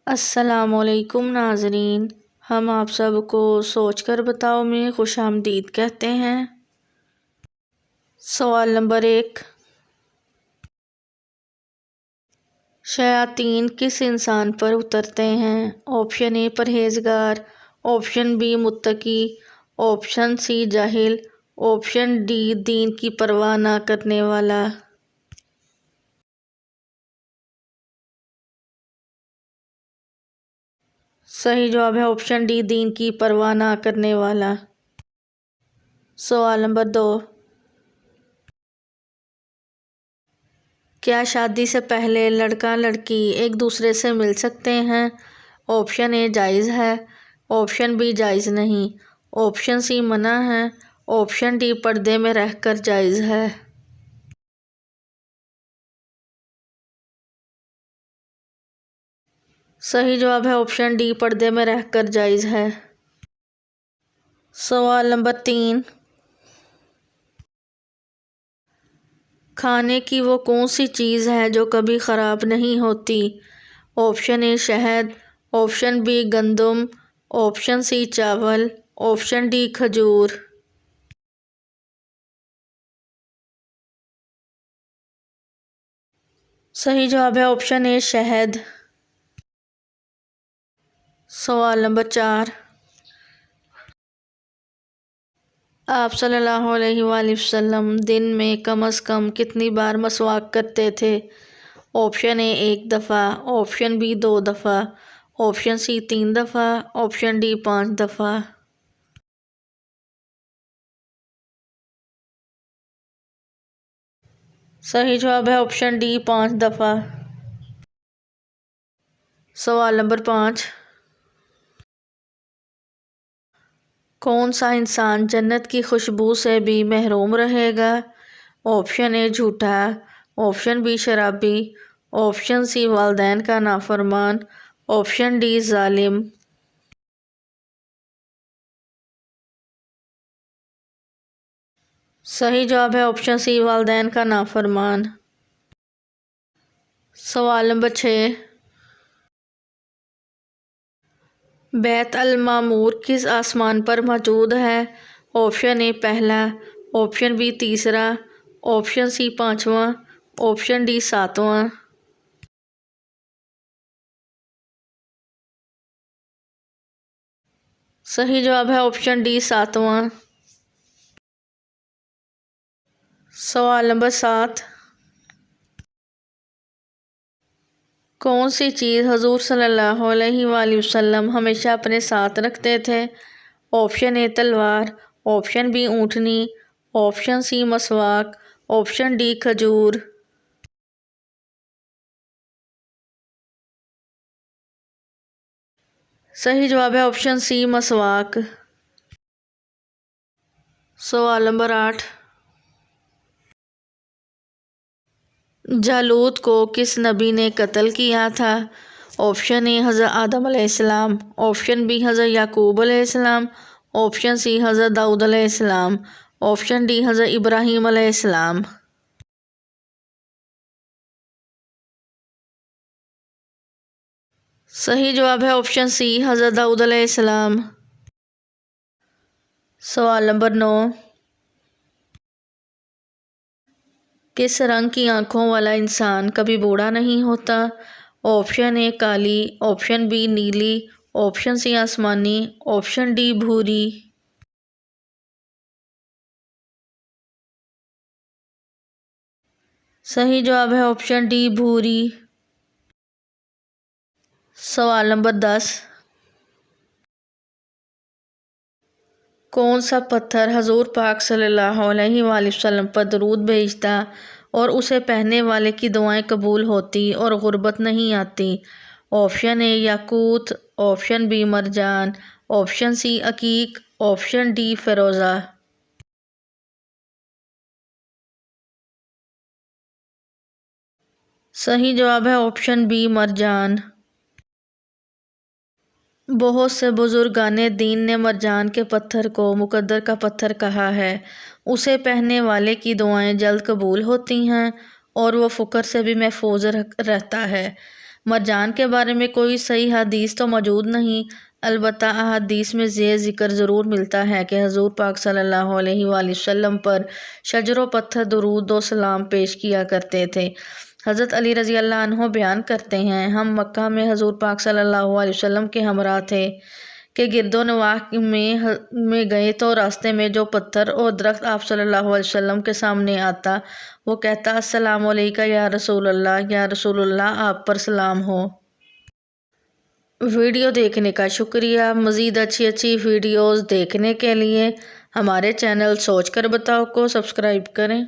अस्सलामुअलैकुम नाज़रीन, हम आप सबको सोच कर बताओ में खुशामदीद कहते हैं। सवाल नंबर 1, शयातीन किस इंसान पर उतरते हैं? ऑप्शन ए परहेजगार, ऑप्शन बी मुत्तकी, ऑप्शन सी जाहिल, ऑप्शन डी दीन की परवाह ना करने वाला। सही जवाब है ऑप्शन डी दीन की परवाह ना करने वाला। सवाल नंबर 2, क्या शादी से पहले लड़का लड़की एक दूसरे से मिल सकते हैं? ऑप्शन ए जायज़ है, ऑप्शन बी जायज़ नहीं, ऑप्शन सी मना है, ऑप्शन डी पर्दे में रहकर जायज़ है। सही जवाब है ऑप्शन डी पर्दे में रहकर जायज़ है। सवाल नंबर 3, खाने की वो कौन सी चीज़ है जो कभी ख़राब नहीं होती? ऑप्शन ए शहद, ऑप्शन बी गंदम, ऑप्शन सी चावल, ऑप्शन डी खजूर। सही जवाब है ऑप्शन ए शहद। सवाल नंबर 4, आप सल्लल्लाहु अलैहि वसल्लम दिन में कम से कम कितनी बार मसवाक करते थे? ऑप्शन ए 1 दफ़ा, ऑप्शन बी 2 दफ़ा, ऑप्शन सी 3 दफ़ा, ऑप्शन डी 5 दफ़ा। सही जवाब है ऑप्शन डी 5 दफ़ा। सवाल नंबर 5, कौन सा इंसान जन्नत की खुशबू से भी महरूम रहेगा? ऑप्शन ए झूठा, ऑप्शन बी शराबी, ऑप्शन सी वालिदैन का नाफरमान, ऑप्शन डी जालिम। सही जवाब है ऑप्शन सी वालिदैन का नाफरमान। सवाल नंबर 6, बैत अल मामूर किस आसमान पर मौजूद है? ऑप्शन ए पहला, ऑप्शन बी तीसरा, ऑप्शन सी 5वां, ऑप्शन डी 7वां। सही जवाब है ऑप्शन डी 7वां। सवाल नंबर 7, कौन सी चीज़ हजूर सल्लल्लाहु अलैहि वसल्लम हमेशा अपने साथ रखते थे? ऑप्शन ए तलवार, ऑप्शन बी ऊँटनी, ऑप्शन सी मसवाक, ऑप्शन डी खजूर। सही जवाब है ऑप्शन सी मसवाक। सवाल नंबर 8, जालूत को किस नबी ने कत्ल किया था? ऑप्शन ए हज़रत आदम अलैहिस्सलाम, ऑप्शन बी हज़रत याकूब अलैहिस्सलाम, ऑप्शन सी हज़रत दाऊद अलैहिस्सलाम, ऑप्शन डी हज़रत इब्राहीम अलैहिस्सलाम। सही जवाब है ऑप्शन सी हज़रत दाऊद अलैहिस्सलाम। सवाल नंबर 9, किस रंग की आँखों वाला इंसान कभी बूढ़ा नहीं होता? ऑप्शन ए काली, ऑप्शन बी नीली, ऑप्शन सी आसमानी, ऑप्शन डी भूरी। सही जवाब है ऑप्शन डी भूरी। सवाल नंबर 10, कौन सा पत्थर हजूर पाक सल्लल्लाहु अलैहि वसल्लम पर दरूद भेजता और उसे पहनने वाले की दुआएं कबूल होती और गुर्बत नहीं आती? ऑप्शन ए याकूत, ऑप्शन बी मरजान, ऑप्शन सी अकीक, ऑप्शन डी फ़िरोज़ा। सही जवाब है ऑप्शन बी मरजान। बहुत से बुजुर्गाने दीन ने मरजान के पत्थर को मुकद्दर का पत्थर कहा है। उसे पहनने वाले की दुआएं जल्द कबूल होती हैं और वह फ़ुक़र से भी महफूज रहता है। मरजान के बारे में कोई सही हदीस तो मौजूद नहीं, अलबत्ता अहादीस में ये ज़िक्र ज़रूर मिलता है कि हज़ूर पाक सल्लल्लाहु अलैहि वसल्लम पर शजर पत्थर दुरूद व सलाम पेश किया करते थे। हज़रत अली रज़ी अल्लाह अन्हु बयान करते हैं, हम मक्का में हज़ूर पाक सल्लल्लाहु अलैहि वसल्लम के हमरा थे कि गिरदो नवाह में गए तो रास्ते में जो पत्थर और दरख्त आप सल्लल्लाहु अलैहि वसल्लम के सामने आता, वो कहता अस्सलामु अलैका या रसूलल्लाह, या रसूलल्लाह आप पर सलाम हो। वीडियो देखने का शुक्रिया। मज़ीद अच्छी अच्छी वीडियोज़ देखने के लिए हमारे चैनल सोच कर बताओ को सब्सक्राइब करें।